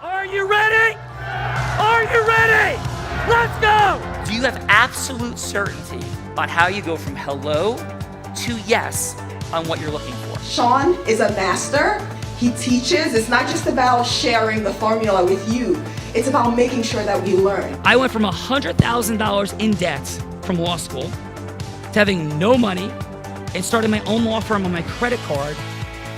Are you ready? Are you ready? Let's go! Do you have absolute certainty about how you go from hello to yes on what you're looking for? Sean is a master. He teaches. It's not just about sharing the formula with you. It's about making sure that we learn. I went from $100,000 in debt from law school to having no money and starting my own law firm on my credit card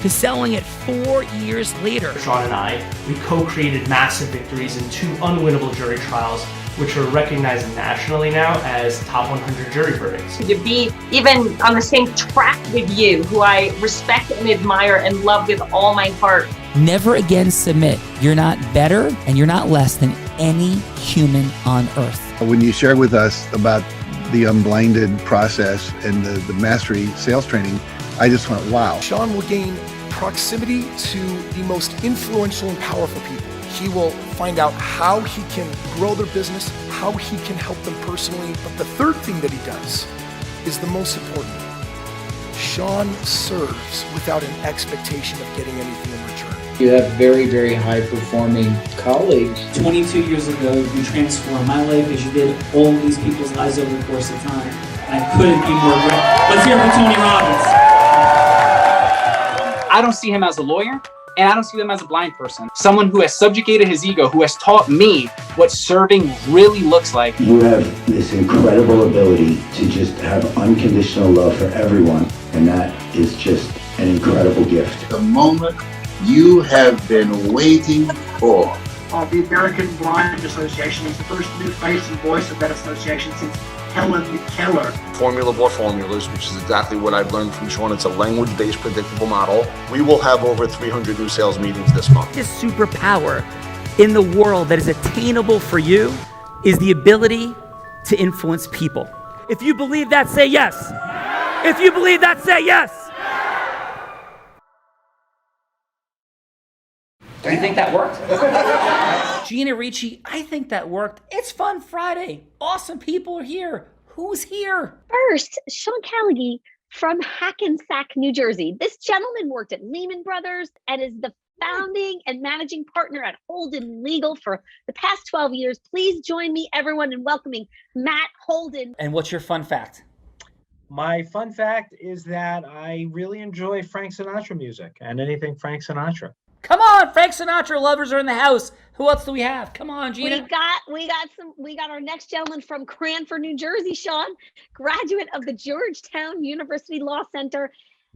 to selling it 4 years later. Sean and I, we co-created massive victories in 2 unwinnable jury trials, which are recognized nationally now as top 100 jury verdicts. To be even on the same track with you, who I respect and admire and love with all my heart. Never again submit. You're not better and you're not less than any human on earth. When you shared with us about the Unblinded process and the mastery sales training, I just went, wow. Sean will gain proximity to the most influential and powerful people. He will find out how he can grow their business, how he can help them personally. But the third thing that he does is the most important. Sean serves without an expectation of getting anything in return. You have very, very high-performing colleagues. 22 years ago, you transformed my life as you did all these people's lives over the course of time. And I couldn't be more grateful. Let's hear it for Tony Robbins. I don't see him as a lawyer, and I don't see him as a blind person. Someone who has subjugated his ego, who has taught me what serving really looks like. You have this incredible ability to just have unconditional love for everyone, and that is just an incredible gift. The moment you have been waiting for. The American Blind Association is the first new face and voice of that association since Helen Keller. Formula for formulas, which is exactly what I've learned from Sean. It's a language-based predictable model. We will have over 300 new sales meetings this month. This superpower in the world that is attainable for you is the ability to influence people. If you believe that, say yes. If you believe that, say yes. Do you think that worked? Gina Ricci, I think that worked. It's Fun Friday. Awesome people are here. Who's here? First, Sean Callaghy from Hackensack, New Jersey. This gentleman worked at Lehman Brothers and is the founding and managing partner at Holden-Legal for the past 12 years. Please join me, everyone, in welcoming Matt Holden. And what's your fun fact? My fun fact is that I really enjoy Frank Sinatra music and anything Frank Sinatra. Come on, Frank Sinatra lovers are in the house. Who else do we have? Come on, Gina. We got our next gentleman from Cranford, New Jersey, Sean, graduate of the Georgetown University Law Center.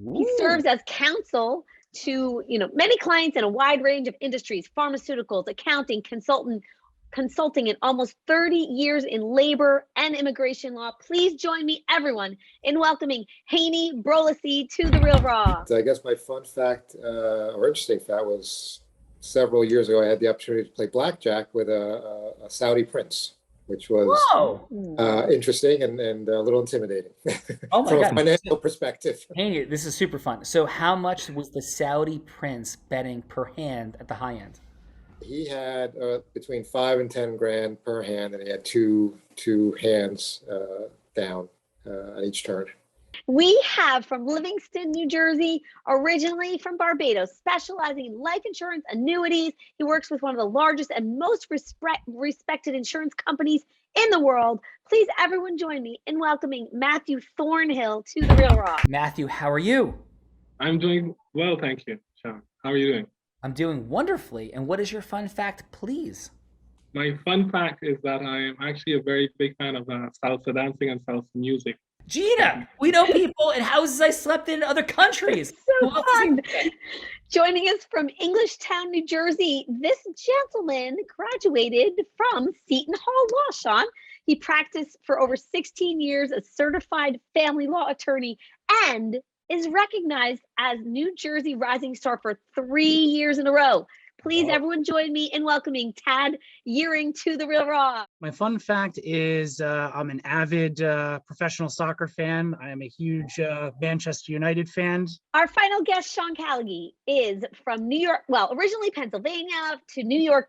Ooh. He serves as counsel to many clients in a wide range of industries: pharmaceuticals, accounting, consulting, and almost 30 years in labor and immigration law. Please join me, everyone, in welcoming Hany Brollesy to The Real Raw. I guess my fun fact, or interesting fact, was several years ago I had the opportunity to play blackjack with a Saudi prince, which was interesting and a little intimidating oh my from God. a financial perspective. Hany, this is super fun. So how much was the Saudi prince betting per hand at the high end? He had between 5 and 10 grand per hand, and he had two hands down on each turn. We have from Livingston, New Jersey, originally from Barbados, specializing in life insurance, annuities. He works with one of the largest and most respected insurance companies in the world. Please, everyone, join me in welcoming Mathew Thornhill to The Real Raw. Matthew, how are you? I'm doing well, thank you, Sean. How are you doing? I'm doing wonderfully. And what is your fun fact, please? My fun fact is that I am actually a very big fan of salsa dancing and salsa music. Gina, we know people in houses I slept in other countries. So fun. Joining us from Englishtown, New Jersey, this gentleman graduated from Seton Hall Law, Sean. He practiced for over 16 years, a certified family law attorney, and is recognized as New Jersey Rising Star for 3 years in a row. Please, everyone, join me in welcoming Tad Yearing to The Real Raw. My fun fact is I'm an avid professional soccer fan. I am a huge Manchester United fan. Our final guest, Sean Callaghy, is from New York, well, originally Pennsylvania to New York,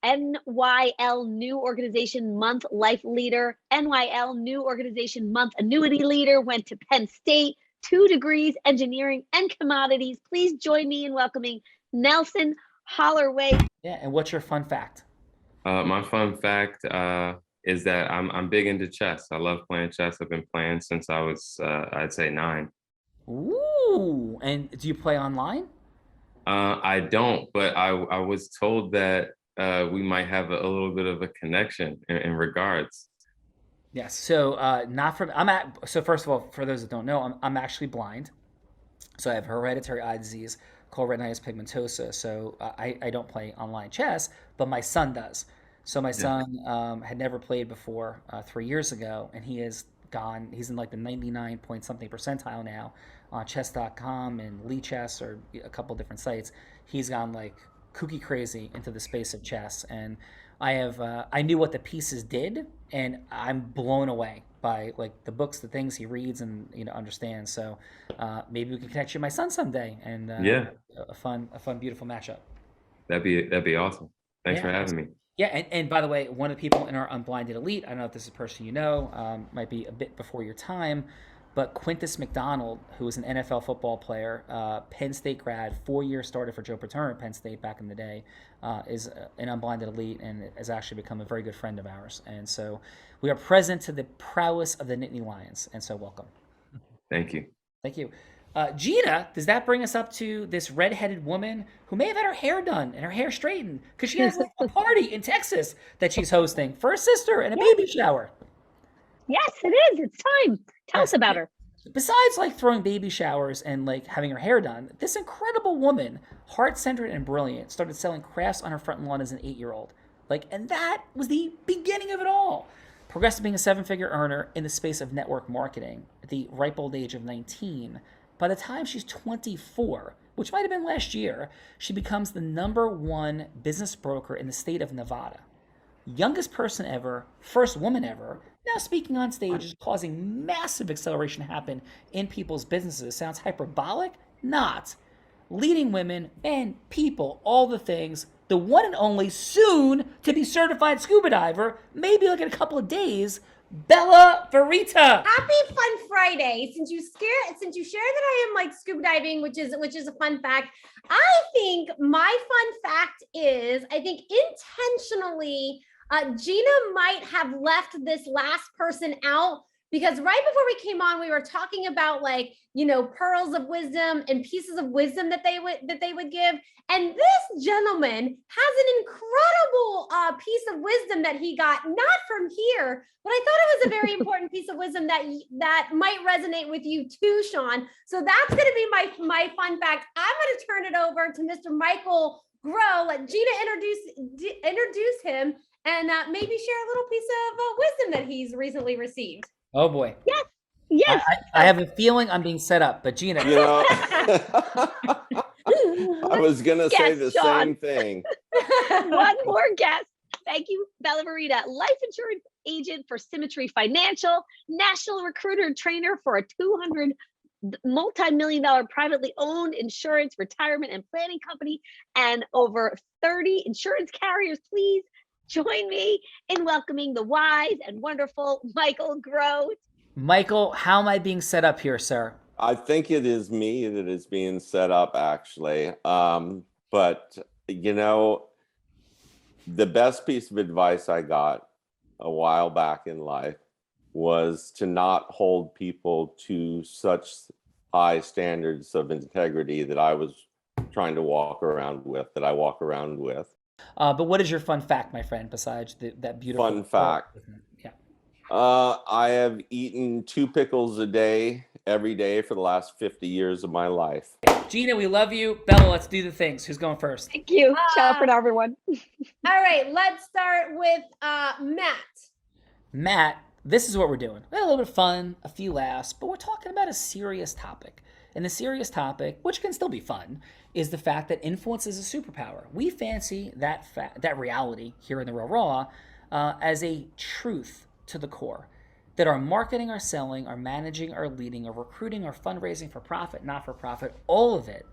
NYL New Organization Month Life Leader, NYL New Organization Month Annuity Leader, went to Penn State, 2 degrees, engineering and commodities. Please join me in welcoming Nelson Hollerway. Yeah, and what's your fun fact? My fun fact is that I'm big into chess. I love playing chess. I've been playing since I was, I'd say 9. Ooh, and do you play online? I don't, but I was told that we might have a little bit of a connection in regards. Yes. So so first of all, for those that don't know, I'm actually blind. So I have hereditary eye disease called retinitis pigmentosa. So I don't play online chess, but my son does. So my son had never played before 3 years ago, and he's in like the 99 point something percentile now on chess.com and Lee Chess or a couple different sites. He's gone like kooky crazy into the space of chess, and I knew what the pieces did, and I'm blown away by like the books, the things he reads and understands. So maybe we can connect you to my son someday, and a fun beautiful matchup. That'd be awesome. Thanks for having me. Yeah, and by the way, one of the people in our Unblinded Elite, I don't know if this is a person you know, might be a bit before your time, but Quintus McDonald, who was an NFL football player, Penn State grad, 4-year started for Joe Paterno at Penn State back in the day, is an Unblinded Elite and has actually become a very good friend of ours. And so we are present to the prowess of the Nittany Lions, and so welcome. Thank you. Thank you. Gina, does that bring us up to this redheaded woman who may have had her hair done and her hair straightened because she has like a party in Texas that she's hosting for her sister and a baby shower? Yes, it is. It's time. Tell us about her. Besides like throwing baby showers and like having her hair done, this incredible woman, heart-centered and brilliant, started selling crafts on her front lawn as an 8-year-old. And that was the beginning of it all. Progressed to being a 7-figure earner in the space of network marketing at the ripe old age of 19. By the time she's 24, which might have been last year, she becomes the #1 business broker in the state of Nevada. Youngest person ever, first woman ever, now speaking on stages, causing massive acceleration to happen in people's businesses. Sounds hyperbolic? Not. Leading women, men, people, all the things. The one and only soon to be certified scuba diver, maybe like in a couple of days, Bella Verita. Happy Fun Friday. Since you shared that I am like scuba diving, which is a fun fact, I think my fun fact is, I think intentionally, Gina might have left this last person out because right before we came on, we were talking about pearls of wisdom and pieces of wisdom that they would give. And this gentleman has an incredible piece of wisdom that he got, not from here, but I thought it was a very important piece of wisdom that might resonate with you too, Sean. So that's going to be my fun fact. I'm going to turn it over to Mr. Michael Grow. Let Gina introduce him and maybe share a little piece of wisdom that he's recently received. Oh boy. Yes. Yes. I have a feeling I'm being set up, but Gina. I was going to say the same thing. One more guest. Thank you, Bella Verita, life insurance agent for Symmetry Financial, national recruiter and trainer for a $200 multi-million-dollar privately owned insurance, retirement, and planning company, and over 30 insurance carriers. Please join me in welcoming the wise and wonderful Michael Grow. Michael, how am I being set up here, sir? I think it is me that is being set up, actually. But, the best piece of advice I got a while back in life was to not hold people to such high standards of integrity that I was trying to walk around with. But what is your fun fact, my friend, besides that beautiful fun fact? Yeah. I have eaten 2 pickles a day every day for the last 50 years of my life. Gina, we love you. Bella, let's do the things. Who's going first? Thank you. Shout out for everyone. All right, let's start with Matt. Matt, this is what we're doing. We had a little bit of fun, a few laughs, but we're talking about a serious topic. And the serious topic, which can still be fun, is the fact that influence is a superpower. We fancy that reality here in the Real Raw as a truth to the core. That our marketing, our selling, our managing, our leading, our recruiting, our fundraising for profit, not for profit, all of it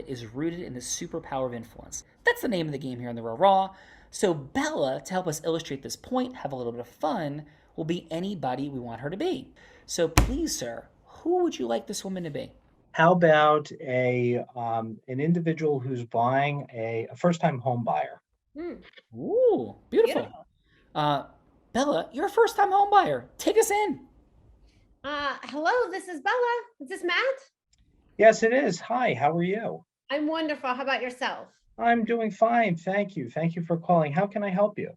is rooted in the superpower of influence. That's the name of the game here in the Real Raw. So Bella, to help us illustrate this point, have a little bit of fun, will be anybody we want her to be. So please, sir, who would you like this woman to be? How about an individual who's buying a first-time home buyer? Ooh, beautiful. Bella, you're a first-time home buyer. Take us in. Hello, this is Bella. Is this Matt? Yes, it is. Hi, how are you? I'm wonderful. How about yourself? I'm doing fine, thank you. Thank you for calling. How can I help you?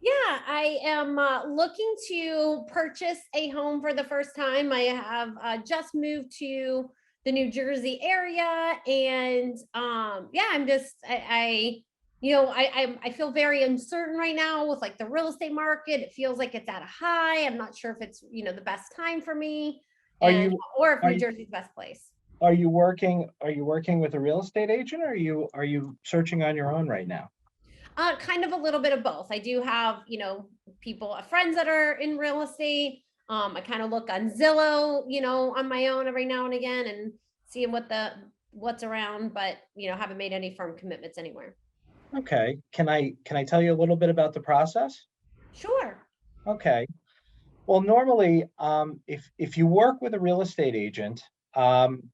Yeah, I am looking to purchase a home for the first time. I have just moved to the New Jersey area, and yeah, I feel very uncertain right now with like the real estate market. It feels like it's at a high. I'm not sure if it's the best time for me, or if New Jersey's the best place. Are you working with a real estate agent, or are you searching on your own right now? Kind of a little bit of both. I do have, friends that are in real estate. I kind of look on Zillow, on my own every now and again and seeing what's around, but haven't made any firm commitments anywhere. Okay. Can I tell you a little bit about the process? Sure. Okay. Well, normally, if you work with a real estate agent,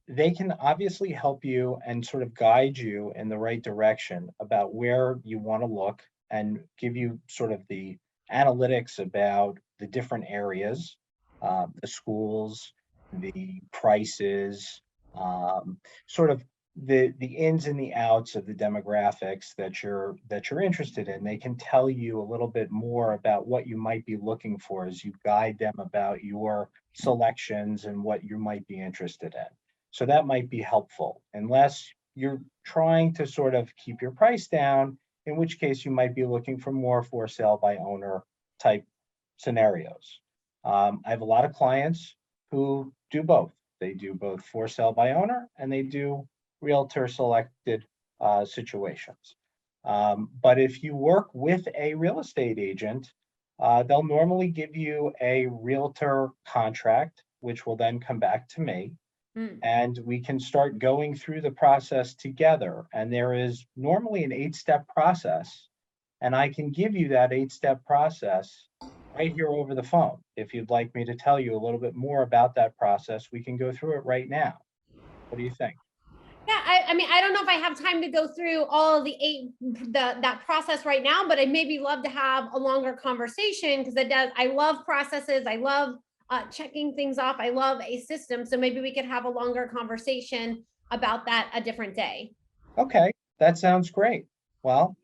they can obviously help you and sort of guide you in the right direction about where you want to look and give you sort of the analytics about the different areas, the schools, the prices, sort of the ins and the outs of the demographics that you're interested in. They can tell you a little bit more about what you might be looking for as you guide them about your selections and what you might be interested in. So that might be helpful, unless you're trying to sort of keep your price down, in which case you might be looking for more for sale by owner type scenarios. I have a lot of clients who do both. They do both for sale by owner and they do realtor selected situations. But if you work with a real estate agent, they'll normally give you a realtor contract, which will then come back to me. And we can start going through the process together. And there is normally an 8-step process. And I can give you that 8-step process right here over the phone. If you'd like me to tell you a little bit more about that process, we can go through it right now. What do you think? Yeah, I don't know if I have time to go through all of that process right now, but I'd maybe love to have a longer conversation because I love processes. I love checking things off. I love a system. So maybe we could have a longer conversation about that a different day. Okay, that sounds great. Well,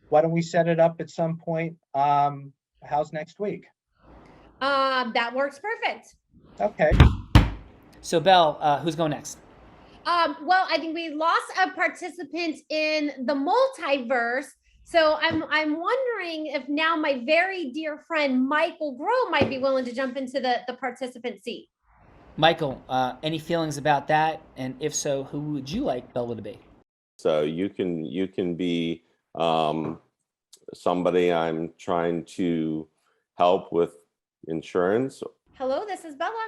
why don't we set it up at some point? How's next week? That works perfect. Okay. So Belle, who's going next? Well, I think we lost a participant in the multiverse. So I'm wondering if now my very dear friend, Michael Grow, might be willing to jump into the participant seat. Michael, any feelings about that? And if so, who would you like Bella to be? So you can be somebody I'm trying to help with insurance. Hello, this is Bella.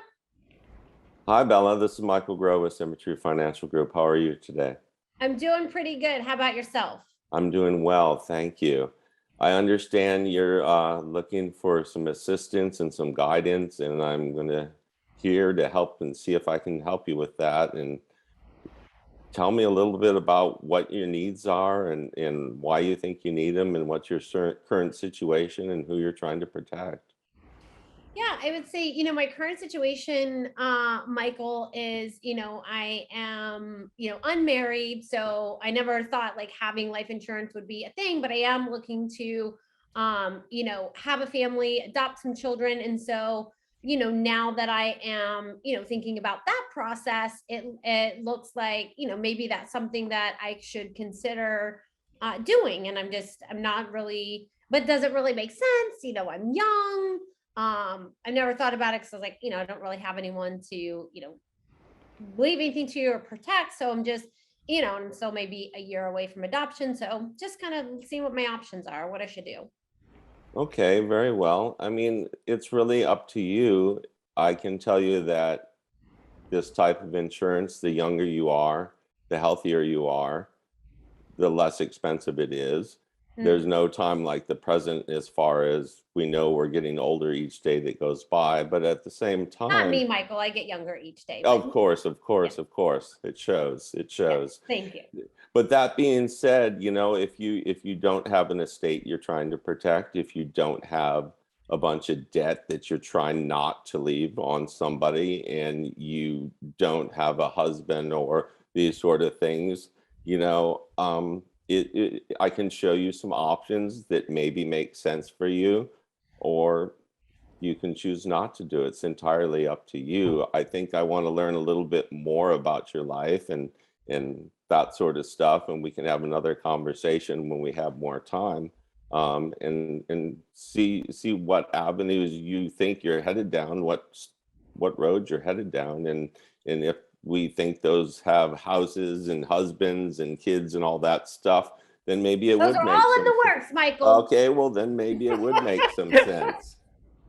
Hi, Bella. This is Michael Grow with Symmetry Financial Group. How are you today? I'm doing pretty good. How about yourself? I'm doing well, thank you. I understand you're looking for some assistance and some guidance, and I'm here to help and see if I can help you with that. And tell me a little bit about what your needs are and why you think you need them and what's your current situation and who you're trying to protect. Yeah, I would say, my current situation, Michael, is, I am, unmarried. So I never thought like having life insurance would be a thing, but I am looking to, have a family, adopt some children. And so, now that I am, thinking about that process, it looks like, maybe that's something that I should consider doing. And I'm not really, but does it really make sense? I'm young. I never thought about it because I was like, I don't really have anyone to, leave anything to or protect. So I'm just, I'm still maybe a year away from adoption. So just kind of seeing what my options are, what I should do. Okay, very well. I mean, it's really up to you. I can tell you that this type of insurance, the younger you are, the healthier you are, the less expensive it is. There's no time like the present as far as we know we're getting older each day that goes by. But at the same time, Not me, Michael. I get younger each day. of course, it shows. Thank you. But that being said, if you don't have an estate you're trying to protect, if you don't have a bunch of debt that you're trying not to leave on somebody, and you don't have a husband or these sort of things, I can show you some options that maybe make sense for you, or you can choose not to do it. It's entirely up to you. I think I want to learn a little bit more about your life and that sort of stuff, and we can have another conversation when we have more time, and see what avenues you think you're headed down, what roads you're headed down, and if we think those have houses and husbands and kids and all that stuff, then maybe it Those would are make all in some the works, Michael. Okay, well then maybe it would make some sense.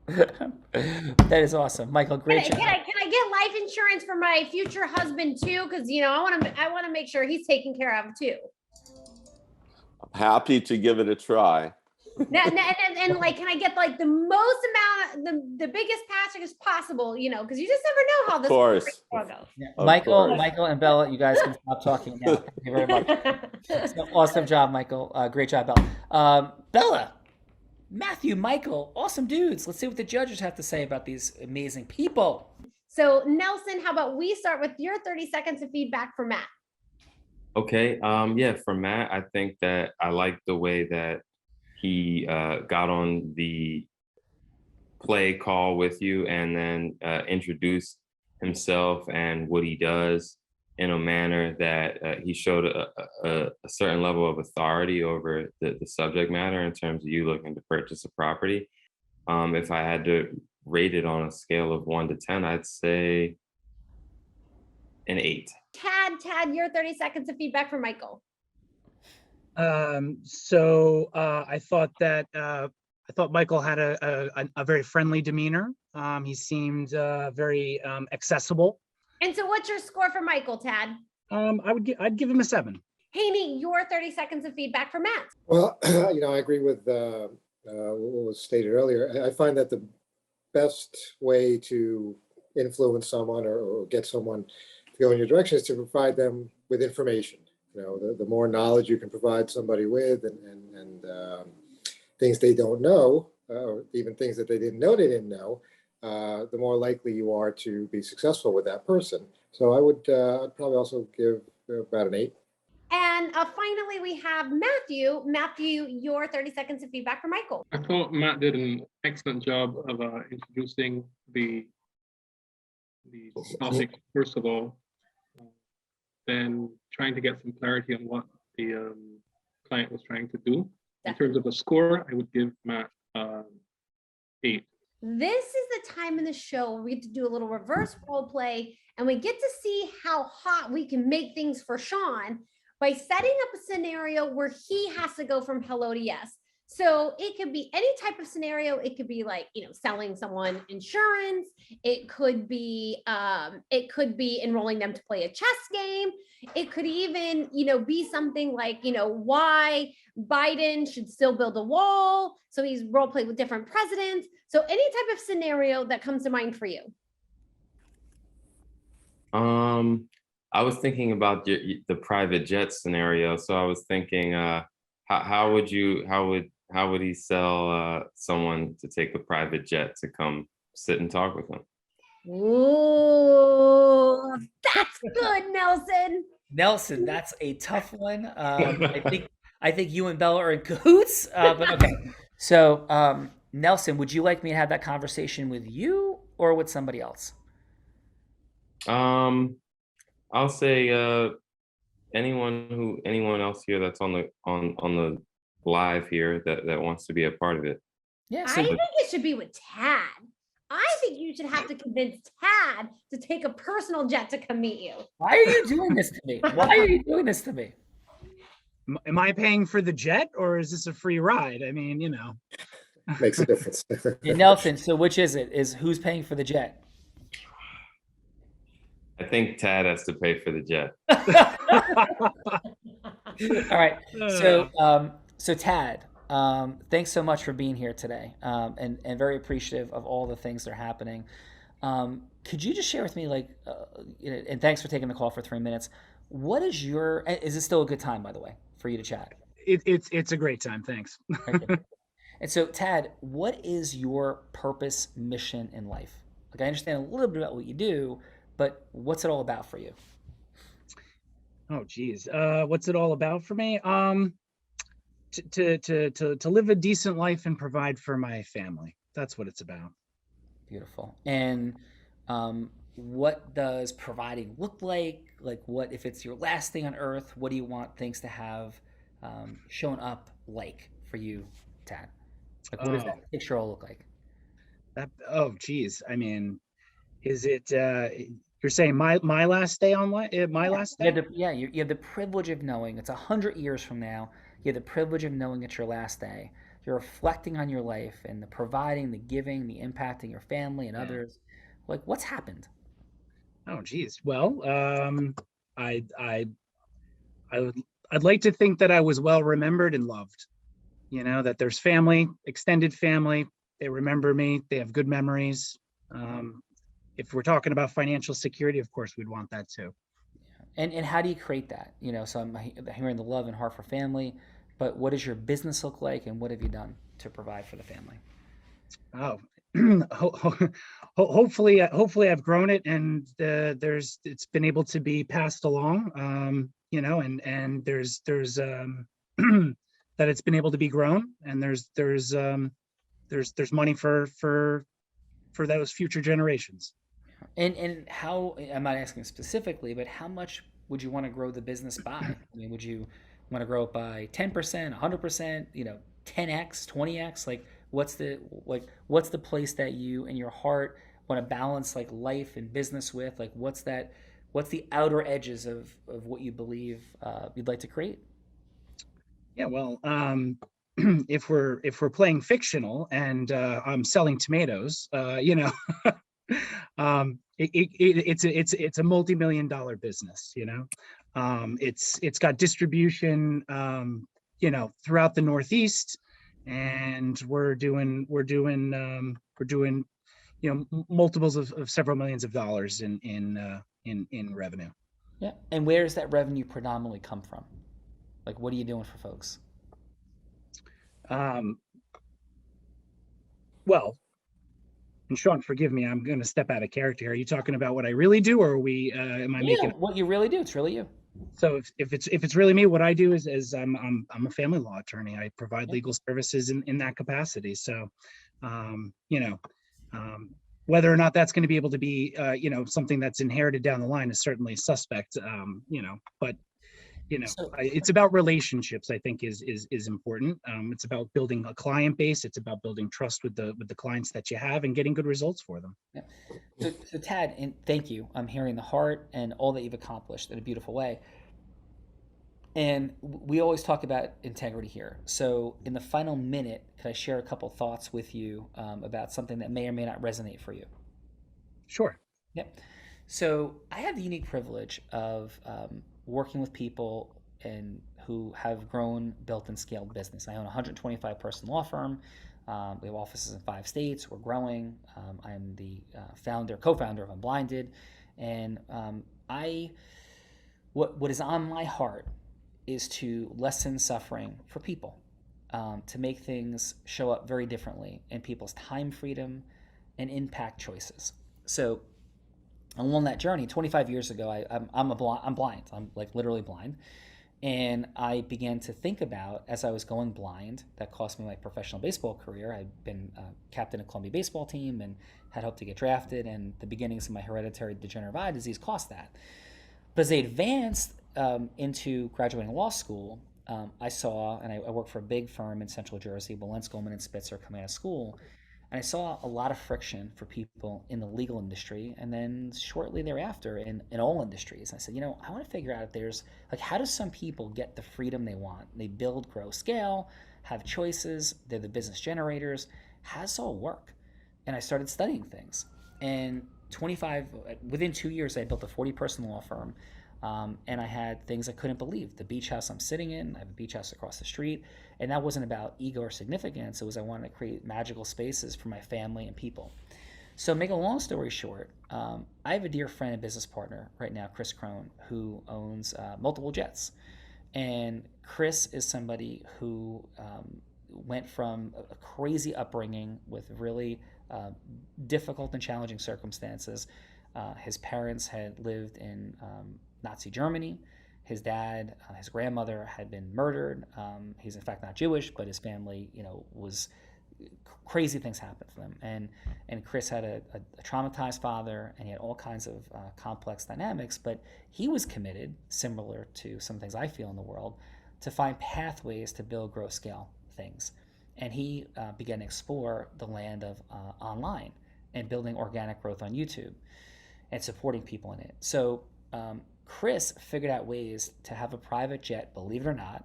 That is awesome, Michael. Great job. Can I get life insurance for my future husband too? Because I want to make sure he's taken care of too. Happy to give it a try. And like, can I get like the most amount, the biggest package as possible? Because you just never know how this will go. Yeah. Michael and Bella, you guys can stop talking now. Thank you very much. So, awesome job, Michael. Great job, Bella. Bella, Mathew, Michael, awesome dudes. Let's see what the judges have to say about these amazing people. So Nelson, how about we start with your 30 seconds of feedback for Matt? Okay. For Matt, I think that I like the way that he got on the play call with you and then introduced himself and what he does in a manner that he showed a certain level of authority over the subject matter in terms of you looking to purchase a property. If I had to rate it on a scale of 1 to 10, I'd say an 8. Tad, your 30 seconds of feedback for Michael. I thought Michael had a very friendly demeanor. He seemed very accessible. And so what's your score for Michael, Tad? I'd give him a 7. Hany, your 30 seconds of feedback for Matt. Well, I agree with what was stated earlier. I find that the best way to influence someone or get someone to go in your direction is to provide them with information. The more knowledge you can provide somebody with and things they don't know, or even things that they didn't know they didn't know, the more likely you are to be successful with that person. So I would I'd probably also give about an 8. And finally, we have Mathew. Mathew, your 30 seconds of feedback for Michael. I thought Matt did an excellent job of introducing the topic, first of all, then trying to get some clarity on what the client was trying to do. In terms of a score, I would give Matt 8. This is the time in the show where we get to do a little reverse role play, and we get to see how hot we can make things for Sean by setting up a scenario where he has to go from hello to yes. So it could be any type of scenario. It could be like, selling someone insurance. It could be enrolling them to play a chess game. It could even, be something like, why Biden should still build a wall. So he's role played with different presidents. So any type of scenario that comes to mind for you. I was thinking about the private jet scenario. So I was thinking, how would he sell someone to take a private jet to come sit and talk with him? Ooh, that's good, Nelson. Nelson, that's a tough one. I think you and Bella are in cahoots, but okay. So, Nelson, would you like me to have that conversation with you or with somebody else? I'll say anyone else here that's on the live here that wants to be a part of it. Yeah, I think it should be with Tad. I think you should have to convince Tad to take a personal jet to come meet you. Why are you doing this to me? Why are you doing this to me? Am I paying for the jet or is this a free ride? I mean, Makes a difference. Yeah, Nelson, so which is it? Who's paying for the jet? I think Tad has to pay for the jet. All right. So So Tad, thanks so much for being here today, and very appreciative of all the things that are happening. Could you just share with me, and thanks for taking the call for 3 minutes. What is is it still a good time, by the way, for you to chat? It's a great time. Thanks. And so, Tad, what is your purpose, mission in life? Like, I understand a little bit about what you do, but what's it all about for you? Oh, geez. What's it all about for me? To live a decent life and provide for my family. That's what it's about. Beautiful. And what does providing look like? Like, what if it's your last day on earth? What do you want things to have shown up like for you, Tad? Like, what does that picture all look like? Geez. I mean, is it? You're saying my last day on life? My last day? You have the privilege of knowing it's 100 years from now. You have the privilege of knowing it's your last day. You're reflecting on your life and the providing, the giving, the impacting your family and others. Like, what's happened? Oh, geez. Well, I'd like to think that I was well remembered and loved. You know, that there's family, extended family. They remember me. They have good memories. If we're talking about financial security, of course, we'd want that too. And how do you create that? You know, so I'm hearing the love and heart for family, but what does your business look like, and what have you done to provide for the family? Hopefully I've grown it, and it's been able to be passed along. You know, and there's that it's been able to be grown, and there's money for those future generations. And how, I'm not asking specifically, but how much would you want to grow the business by? I mean, would you want to grow it by 10%, 100%, 10x, 20x? Like, what's the place that you and your heart want to balance like life and business with? Like, what's the outer edges of what you believe you'd like to create? Yeah, well, if we're playing fictional and I'm selling tomatoes, it's a multi-million-dollar business. It's got distribution, throughout the Northeast, and we're doing multiples of several millions of dollars in revenue. Yeah, and where does that revenue predominantly come from? Like, what are you doing for folks? Well, and Sean, forgive me, I'm going to step out of character. Are you talking about what I really do, or are we? Am I making what you really do? It's really you. So if it's really me, what I do is I'm a family law attorney. I provide legal services in that capacity. So, whether or not that's going to be able to be something that's inherited down the line is certainly suspect. But it's about relationships, I think is important. It's about building a client base. It's about building trust with the clients that you have and getting good results for them. Yeah. So Tad, and thank you. I'm hearing the heart and all that you've accomplished in a beautiful way. And we always talk about integrity here. So in the final minute, could I share a couple thoughts with you about something that may or may not resonate for you? Sure. Yep. So I have the unique privilege of working with people who have grown, built, and scaled business. I own a 125-person law firm. We have offices in 5 states. We're growing. I'm the co-founder of Unblinded, and what is on my heart is to lessen suffering for people, to make things show up very differently in people's time freedom and impact choices. So along that journey, 25 years ago, I'm blind. I'm like literally blind. And I began to think about, as I was going blind, that cost me my professional baseball career. I'd been captain of Columbia baseball team and had hoped to get drafted, and the beginnings of my hereditary degenerative eye disease cost that. But as I advanced into graduating law school, I saw, and I worked for a big firm in Central Jersey, Wilentz, Goldman, and Spitzer, coming out of school, and I saw a lot of friction for people in the legal industry, and then shortly thereafter in all industries. I said, I want to figure out if there's, how do some people get the freedom they want? They build, grow, scale, have choices, they're the business generators. How does it all work? And I started studying things. And within 2 years, I built a 40-person law firm. And I had things I couldn't believe. The beach house I'm sitting in, I have a beach house across the street. And that wasn't about ego or significance. It was I wanted to create magical spaces for my family and people. So make a long story short, I have a dear friend and business partner right now, Chris Crone, who owns multiple jets. And Chris is somebody who went from a crazy upbringing with really difficult and challenging circumstances. His parents had lived in Nazi Germany. His dad, his grandmother had been murdered. He's in fact not Jewish, but his family, was crazy things happened for them. And Chris had a traumatized father, and he had all kinds of complex dynamics, but he was committed, similar to some things I feel in the world, to find pathways to build, grow, scale things. And he began to explore the land of online and building organic growth on YouTube and supporting people in it. So Chris figured out ways to have a private jet, believe it or not,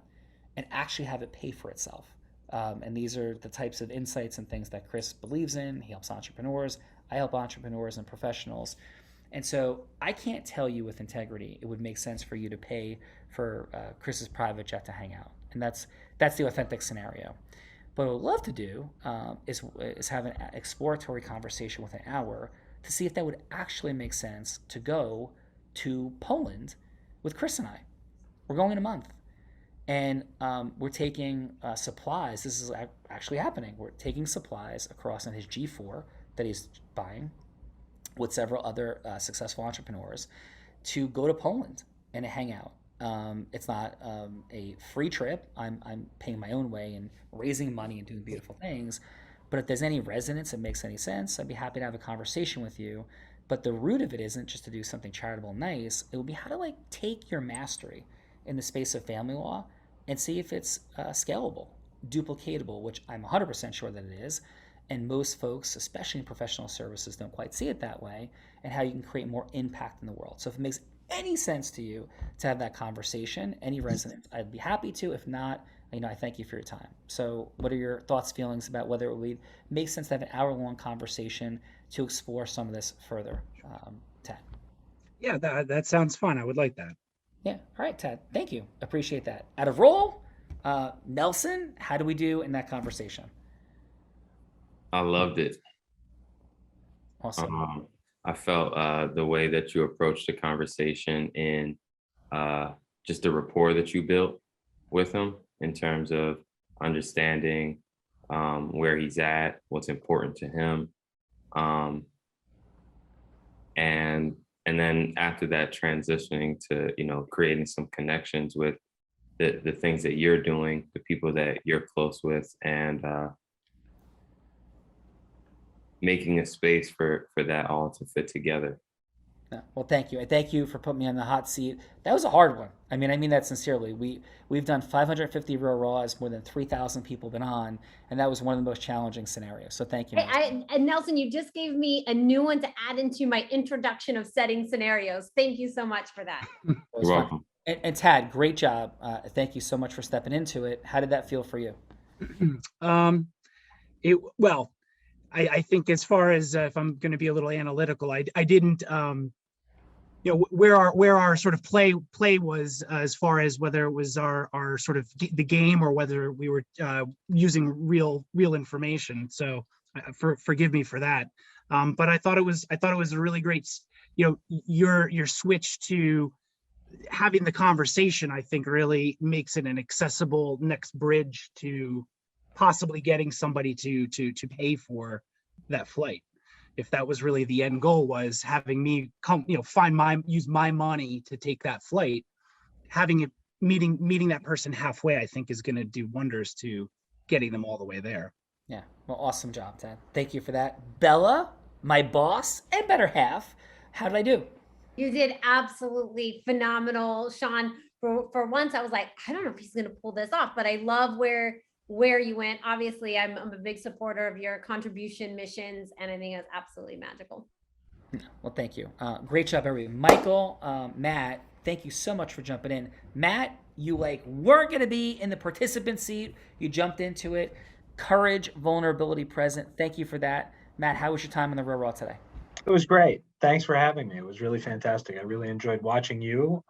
and actually have it pay for itself. And these are the types of insights and things that Chris believes in. He helps entrepreneurs. I help entrepreneurs and professionals. And so I can't tell you with integrity it would make sense for you to pay for Chris's private jet to hang out. And that's the authentic scenario. But what I would love to do is have an exploratory conversation with an hour to see if that would actually make sense to go to Poland with Chris and I. We're going in a month. And we're taking supplies. This is actually happening. We're taking supplies across on his G4 that he's buying with several other successful entrepreneurs to go to Poland and to hang out. It's not a free trip. I'm paying my own way and raising money and doing beautiful things. But if there's any resonance that makes any sense, I'd be happy to have a conversation with you. But the root of it isn't just to do something charitable and nice. It will be how to take your mastery in the space of family law and see if it's scalable, duplicatable, which I'm 100% sure that it is. And most folks, especially in professional services, don't quite see it that way, and how you can create more impact in the world. So if it makes any sense to you to have that conversation, any resonance, I'd be happy to. If not, I thank you for your time. So what are your thoughts, feelings about whether it would make sense to have an hour-long conversation to explore some of this further, Tad? Yeah, that sounds fun. I would like that. Yeah. All right, Tad. Thank you. Appreciate that. Out of roll, Nelson, how do we do in that conversation? I loved it. Awesome. I felt the way that you approached the conversation and just the rapport that you built with him in terms of understanding where he's at, what's important to him. And then after that, transitioning to, creating some connections with the things that you're doing, the people that you're close with, and making a space for that all to fit together. Yeah. Well, thank you. I thank you for putting me on the hot seat. That was a hard one. I mean that sincerely. We've done 550 real raws, more than 3,000 people been on, and that was one of the most challenging scenarios. So thank you. And Nelson, you just gave me a new one to add into my introduction of setting scenarios. Thank you so much for that. You're welcome. And Tad, great job. Thank you so much for stepping into it. How did that feel for you? I think as far as if I'm going to be a little analytical, I didn't, where our sort of play was as far as whether it was our sort of the game or whether we were using real information. So forgive me for that. But I thought it was a really great, your switch to having the conversation, I think really makes it an accessible next bridge to possibly getting somebody to pay for that flight. If that was really the end goal, was having me come, use my money to take that flight, having it meeting that person halfway, I think is going to do wonders to getting them all the way there. Yeah. Well, awesome job, Ted. Thank you for that. Bella, my boss and better half, how did I do? You did absolutely phenomenal, Sean. For once, I was like, I don't know if he's going to pull this off, but I love where you went. Obviously, I'm a big supporter of your contribution missions, and I think it's absolutely magical. Well, thank you. Great job, everybody. Michael, Matt, thank you so much for jumping in. Matt, you weren't going to be in the participant seat. You jumped into it. Courage, vulnerability present. Thank you for that. Matt, how was your time on the Real Raw today? It was great. thanks for having me. It was really fantastic. I really enjoyed watching you.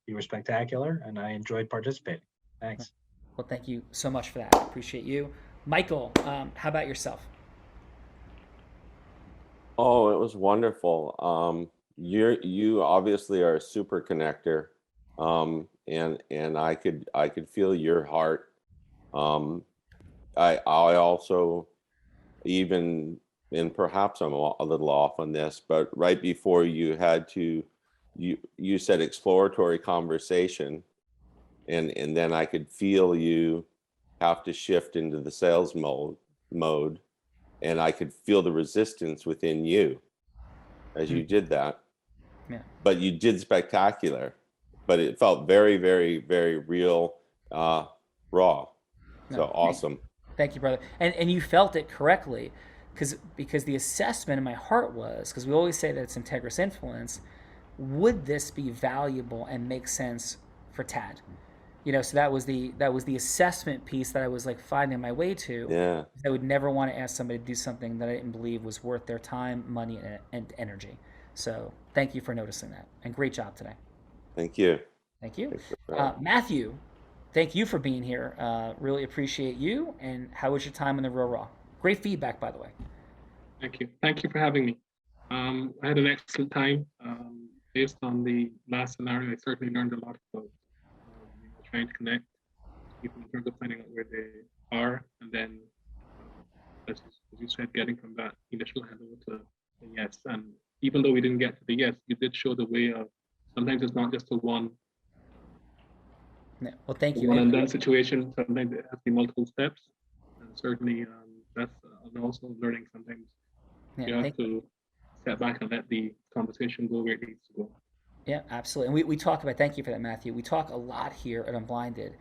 You were spectacular, and I enjoyed participating. Thanks. Well, thank you so much for that. I appreciate you. Michael, how about yourself? Oh, it was wonderful. You obviously are a super connector, and I could feel your heart. I also even, and perhaps I'm a little off on this, but right before you said exploratory conversation, and then I could feel you have to shift into the sales mode, and I could feel the resistance within you as you did that. Yeah. But you did spectacular, but it felt very, very, very real, raw. So awesome. Thank you, brother. And you felt it correctly, because the assessment in my heart was, because we always say that it's integrous influence, would this be valuable and make sense for Tad? So that was the assessment piece that I was like finding my way to. Yeah. I would never want to ask somebody to do something that I didn't believe was worth their time, money, and energy. So thank you for noticing that, and great job today. Thank you. Thank you. Mathew, thank you for being here. Really appreciate you. And how was your time in the Real Raw? Great feedback, by the way. Thank you. Thank you for having me. I had an excellent time. Based on the last scenario, I certainly learned a lot about trying to connect people in terms of finding out where they are, and then, as you said, getting from that initial hello to the yes. And even though we didn't get to the yes, you did show the way of sometimes it's not just a one. Yeah. Well, thank you. One and done situation. Sometimes it has to be multiple steps, and certainly that's also learning. Sometimes you have to step back and let the conversation go where it needs to go. Yeah, absolutely. And we talk about, thank you for that, Mathew. We talk a lot here at Unblinded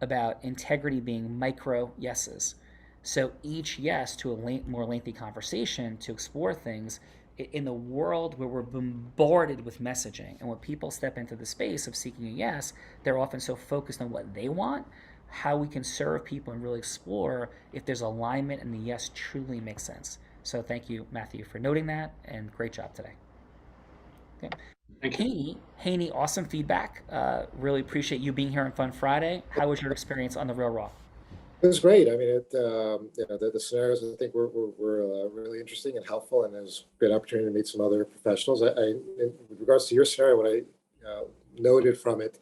about integrity being micro yeses. So each yes to a more lengthy conversation to explore things in the world where we're bombarded with messaging, and when people step into the space of seeking a yes, they're often so focused on what they want, how we can serve people and really explore if there's alignment and the yes truly makes sense. So thank you, Mathew, for noting that, and great job today. Okay. Hany, awesome feedback. Really appreciate you being here on Fun Friday. How was your experience on the Real Raw? It was great. I mean, the scenarios I think were really interesting and helpful, and it was a good opportunity to meet some other professionals. In regards to your scenario, what I noted from it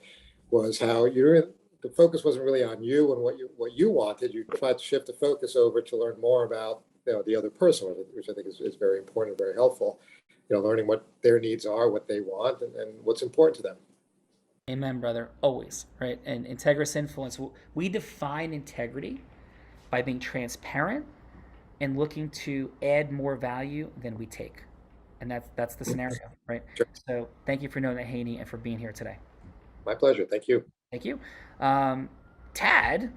was how the focus wasn't really on you and what you wanted. You tried to shift the focus over to learn more about the other person, which I think is very important and very helpful. Learning what their needs are, what they want, and what's important to them. Amen, brother. Always, right? And integrous influence, we define integrity by being transparent and looking to add more value than we take. And that's the scenario, right? Sure. So thank you for knowing that, Hany, and for being here today. My pleasure. Thank you. Thank you. Tad,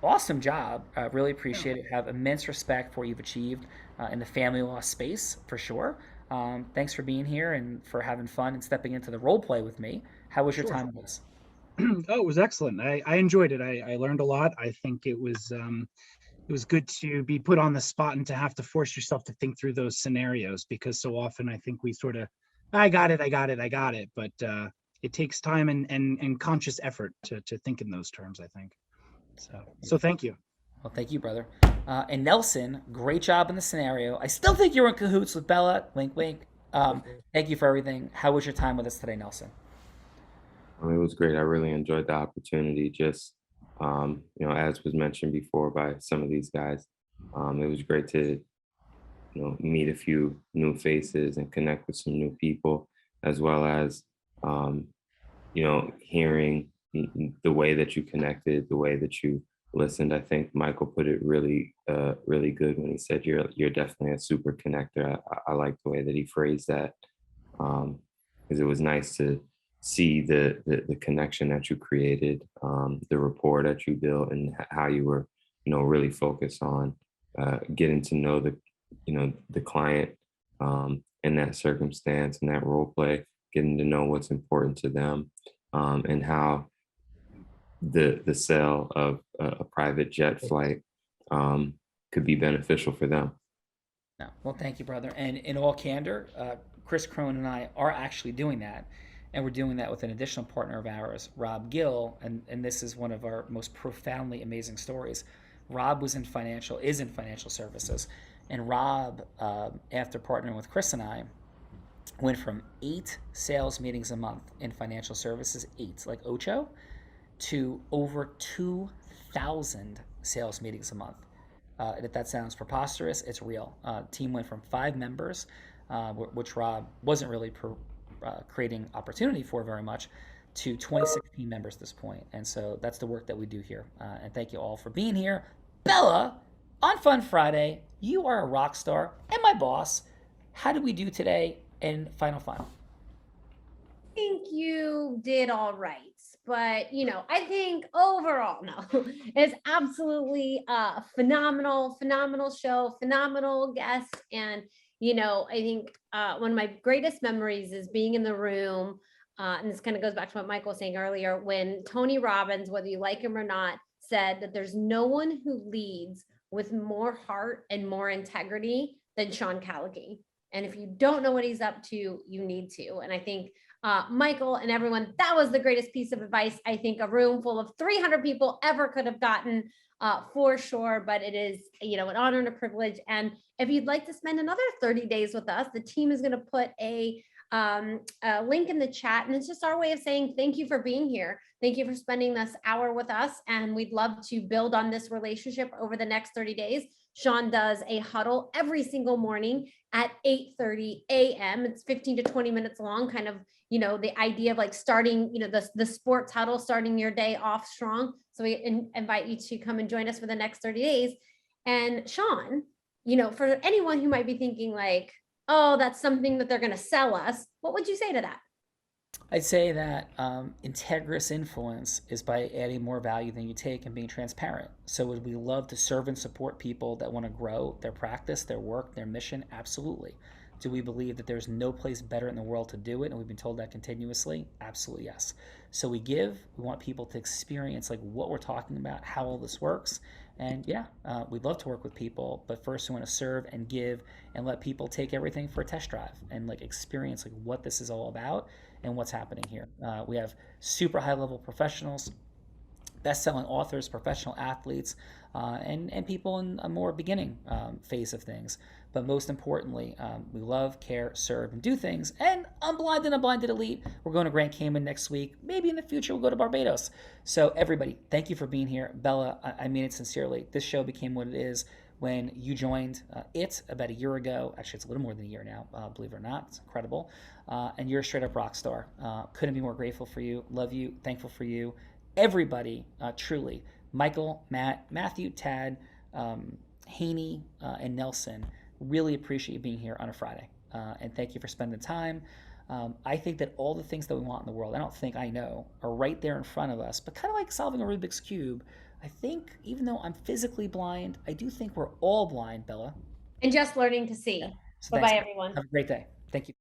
awesome job. Really appreciate it. Have immense respect for what you've achieved in the family law space, for sure. Thanks for being here and for having fun and stepping into the role play with me. How was your time with this? Oh, it was excellent. I enjoyed it. I learned a lot. I think it was good to be put on the spot and to have to force yourself to think through those scenarios, because so often I think we sort of, I got it. But it takes time and conscious effort to think in those terms, I think. So thank you. Well, thank you, brother. And Nelson, great job in the scenario. I still think you're in cahoots with Bella. Wink, wink. Thank you for everything. How was your time with us today, Nelson? It was great. I really enjoyed the opportunity. Just, as was mentioned before by some of these guys, it was great to, meet a few new faces and connect with some new people, as well as, hearing the way that you connected, the way that you listened. I think Michael put it really, really good when he said you're definitely a super connector. I like the way that he phrased that, because it was nice to see the connection that you created, the rapport that you built, and how you were, really focused on getting to know the client in that circumstance and that role play, getting to know what's important to them, and how the sale of a private jet flight could be beneficial for them. No. Well, thank you, brother. And in all candor, Chris Crone and I are actually doing that. And we're doing that with an additional partner of ours, Rob Gill. And this is one of our most profoundly amazing stories. Rob is in financial services. And Rob, after partnering with Chris and I, went from 8 sales meetings a month in financial services, 8, like ocho, to over 2,000 sales meetings a month. If that sounds preposterous, it's real. Team went from 5 members, which Rob wasn't really creating opportunity for very much, to 26 team members at this point. And so that's the work that we do here. And thank you all for being here. Bella, on Fun Friday, you are a rock star and my boss. How did we do today in final? I think you did all right. But, I think overall, it's absolutely a phenomenal show, phenomenal guests. And, I think one of my greatest memories is being in the room. And this kind of goes back to what Michael was saying earlier, when Tony Robbins, whether you like him or not, said that there's no one who leads with more heart and more integrity than Sean Callaghan. And if you don't know what he's up to, you need to. And I think Michael and everyone, that was the greatest piece of advice I think a room full of 300 people ever could have gotten, for sure. But it is, an honor and a privilege. And if you'd like to spend another 30 days with us, the team is going to put a link in the chat. And it's just our way of saying thank you for being here. Thank you for spending this hour with us. And we'd love to build on this relationship over the next 30 days. Sean does a huddle every single morning at 8:30 a.m. It's 15 to 20 minutes long, kind of, the idea of like starting, the sports huddle, starting your day off strong. So we invite you to come and join us for the next 30 days. And Sean, for anyone who might be thinking like, oh, that's something that they're going to sell us, what would you say to that? I'd say that integrous influence is by adding more value than you take and being transparent. So would we love to serve and support people that want to grow their practice, their work, their mission? Absolutely. Do we believe that there's no place better in the world to do it? And we've been told that continuously? Absolutely, yes. So we want people to experience like what we're talking about, how all this works. And we'd love to work with people, but first we want to serve and give and let people take everything for a test drive and like experience like what this is all about and what's happening here. We have super high level professionals, best-selling authors, professional athletes, and people in a more beginning phase of things. But most importantly, we love, care, serve, and do things. And Unblinded Elite, we're going to Grand Cayman next week. Maybe in the future we'll go to Barbados. So everybody, thank you for being here. Bella, I mean it sincerely. This show became what it is when you joined it about a year ago. Actually, it's a little more than a year now, believe it or not. It's incredible. And you're a straight up rock star. Couldn't be more grateful for you. Love you. Thankful for you. Everybody, truly. Michael, Matt, Matthew, Tad, Hany, and Nelson, really appreciate you being here on a Friday. And thank you for spending the time. I think that all the things that we want in the world, I know, are right there in front of us. But kind of like solving a Rubik's Cube, I think even though I'm physically blind, I do think we're all blind, Bella. And just learning to see. Yeah. So Bye-bye, everyone. Have a great day. Thank you.